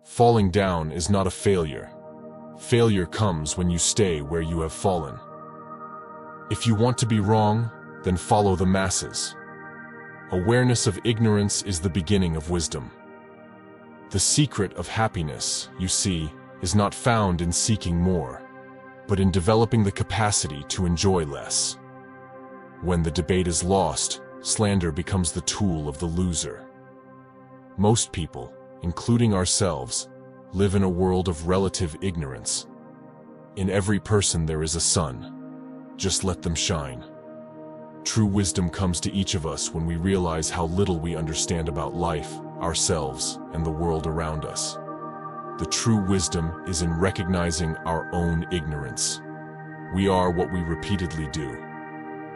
Falling down is not a failure. Failure comes when you stay where you have fallen. If you want to be wrong, then follow the masses. Awareness of ignorance is the beginning of wisdom. The secret of happiness, you see, is not found in seeking more, but in developing the capacity to enjoy less. When the debate is lost, slander becomes the tool of the loser. Most people, including ourselves, live in a world of relative ignorance. In every person there is a sun. Just let them shine. True wisdom comes to each of us when we realize how little we understand about life, ourselves, and the world around us. The true wisdom is in recognizing our own ignorance. We are what we repeatedly do.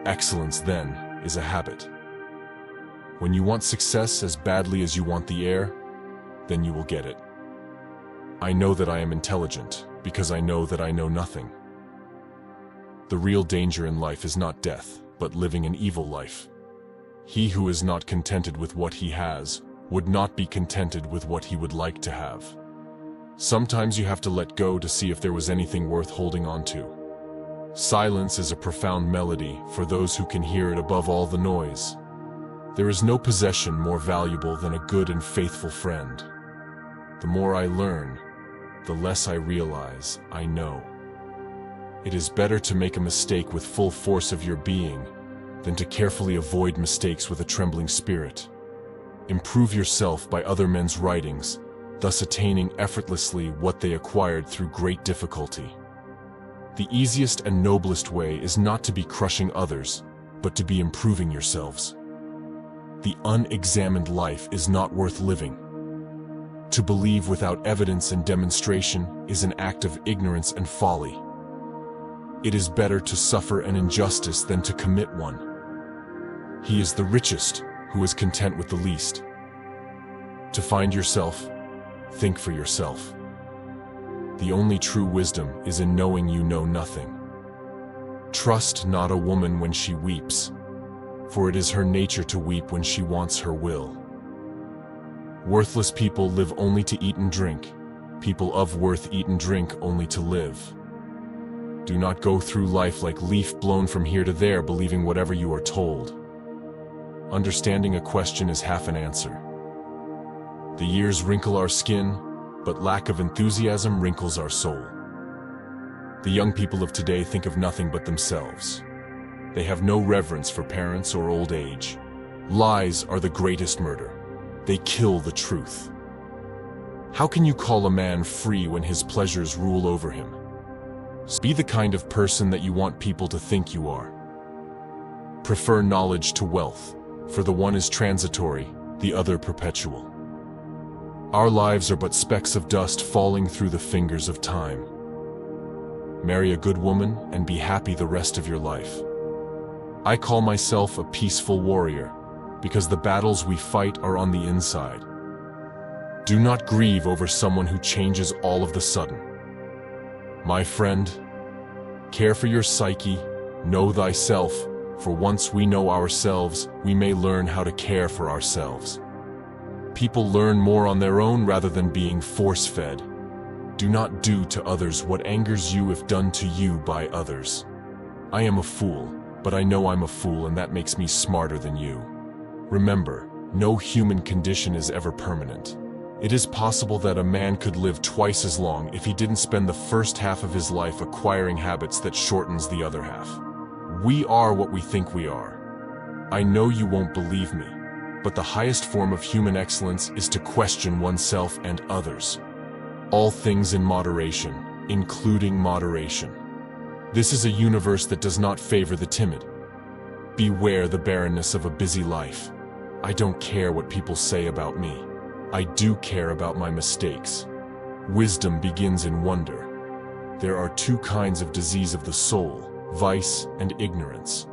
Excellence, then, is a habit. When you want success as badly as you want the air, then you will get it. I know that I am intelligent because I know that I know nothing. The real danger in life is not death, but living an evil life. He who is not contented with what he has would not be contented with what he would like to have. Sometimes you have to let go to see if there was anything worth holding on to. Silence is a profound melody for those who can hear it above all the noise. There is no possession more valuable than a good and faithful friend. The more I learn, the less I realize I know. It is better to make a mistake with full force of your being than to carefully avoid mistakes with a trembling spirit. Improve yourself by other men's writings, thus attaining effortlessly what they acquired through great difficulty. The easiest and noblest way is not to be crushing others, but to be improving yourselves. The unexamined life is not worth living. To believe without evidence and demonstration is an act of ignorance and folly. It is better to suffer an injustice than to commit one. He is the richest who is content with the least. To find yourself, think for yourself. The only true wisdom is in knowing you know nothing. Trust not a woman when she weeps, for it is her nature to weep when she wants her will. Worthless people live only to eat and drink. People of worth eat and drink only to live. Do not go through life like leaf blown from here to there, believing whatever you are told. Understanding a question is half an answer. The years wrinkle our skin, but lack of enthusiasm wrinkles our soul. The young people of today think of nothing but themselves. They have no reverence for parents or old age. Lies are the greatest murder. They kill the truth. How can you call a man free when his pleasures rule over him? Be the kind of person that you want people to think you are. Prefer knowledge to wealth, for the one is transitory, the other perpetual. Our lives are but specks of dust falling through the fingers of time. Marry a good woman and be happy the rest of your life. I call myself a peaceful warrior, because the battles we fight are on the inside. Do not grieve over someone who changes all of the sudden. My friend, care for your psyche, know thyself, for once we know ourselves, we may learn how to care for ourselves. People learn more on their own rather than being force-fed. Do not do to others what angers you if done to you by others. I am a fool, but I know I'm a fool, and that makes me smarter than you. Remember, no human condition is ever permanent. It is possible that a man could live twice as long if he didn't spend the first half of his life acquiring habits that shortens the other half. We are what we think we are. I know you won't believe me, but the highest form of human excellence is to question oneself and others. All things in moderation, including moderation. This is a universe that does not favor the timid. Beware the barrenness of a busy life. I don't care what people say about me. I do care about my mistakes. Wisdom begins in wonder. There are two kinds of disease of the soul, vice and ignorance.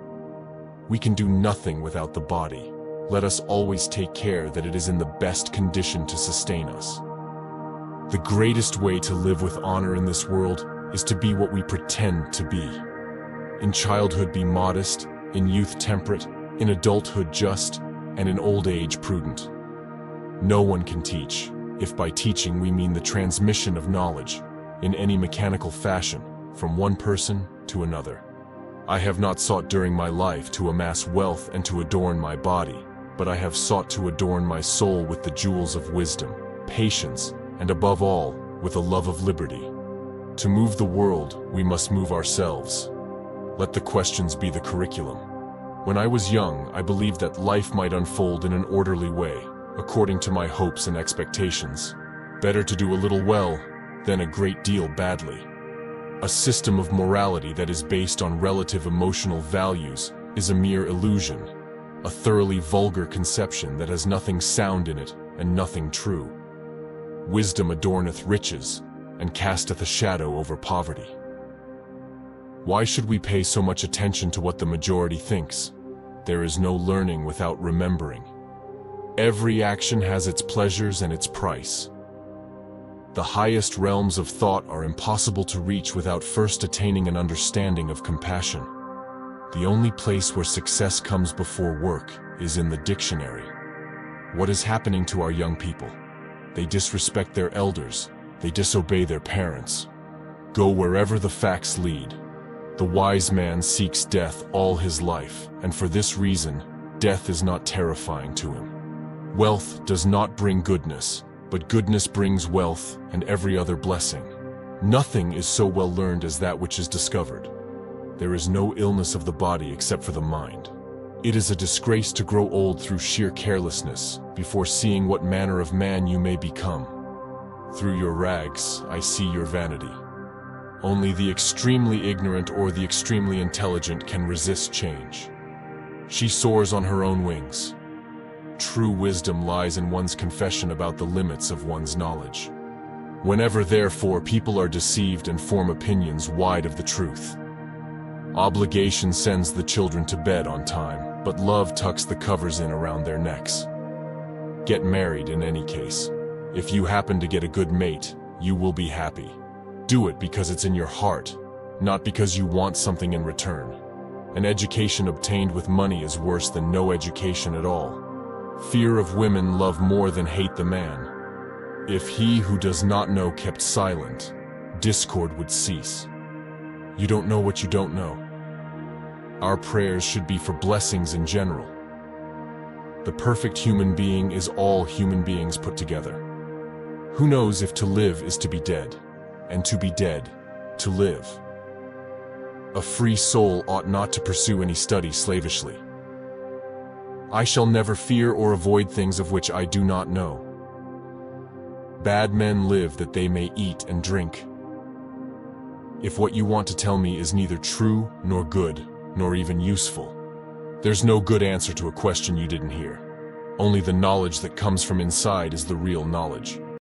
We can do nothing without the body. Let us always take care that it is in the best condition to sustain us. The greatest way to live with honor in this world is to be what we pretend to be. In childhood be modest, in youth temperate, in adulthood just, and in old age prudent. No one can teach, if by teaching we mean the transmission of knowledge, in any mechanical fashion, from one person to another. I have not sought during my life to amass wealth and to adorn my body, but I have sought to adorn my soul with the jewels of wisdom, patience, and above all, with a love of liberty. To move the world, we must move ourselves. Let the questions be the curriculum. When I was young, I believed that life might unfold in an orderly way, according to my hopes and expectations. Better to do a little well than a great deal badly. A system of morality that is based on relative emotional values is a mere illusion, a thoroughly vulgar conception that has nothing sound in it and nothing true. Wisdom adorneth riches, and casteth a shadow over poverty. Why should we pay so much attention to what the majority thinks? There is no learning without remembering. Every action has its pleasures and its price. The highest realms of thought are impossible to reach without first attaining an understanding of compassion. The only place where success comes before work is in the dictionary. What is happening to our young people? They disrespect their elders. They disobey their parents. Go wherever the facts lead. The wise man seeks death all his life, and for this reason, death is not terrifying to him. Wealth does not bring goodness, but goodness brings wealth and every other blessing. Nothing is so well learned as that which is discovered. There is no illness of the body except for the mind. It is a disgrace to grow old through sheer carelessness, before seeing what manner of man you may become. Through your rags, I see your vanity. Only the extremely ignorant or the extremely intelligent can resist change. She soars on her own wings. True wisdom lies in one's confession about the limits of one's knowledge. Whenever, therefore, people are deceived and form opinions wide of the truth, obligation sends the children to bed on time, but love tucks the covers in around their necks. Get married in any case. If you happen to get a good mate, you will be happy. Do it because it's in your heart, not because you want something in return. An education obtained with money is worse than no education at all. Fear of women love more than hate the man. If he who does not know kept silent, discord would cease. You don't know what you don't know. Our prayers should be for blessings in general. The perfect human being is all human beings put together. Who knows if to live is to be dead, and to be dead, to live? A free soul ought not to pursue any study slavishly. I shall never fear or avoid things of which I do not know. Bad men live that they may eat and drink. If what you want to tell me is neither true, nor good, nor even useful, there's no good answer to a question you didn't hear. Only the knowledge that comes from inside is the real knowledge.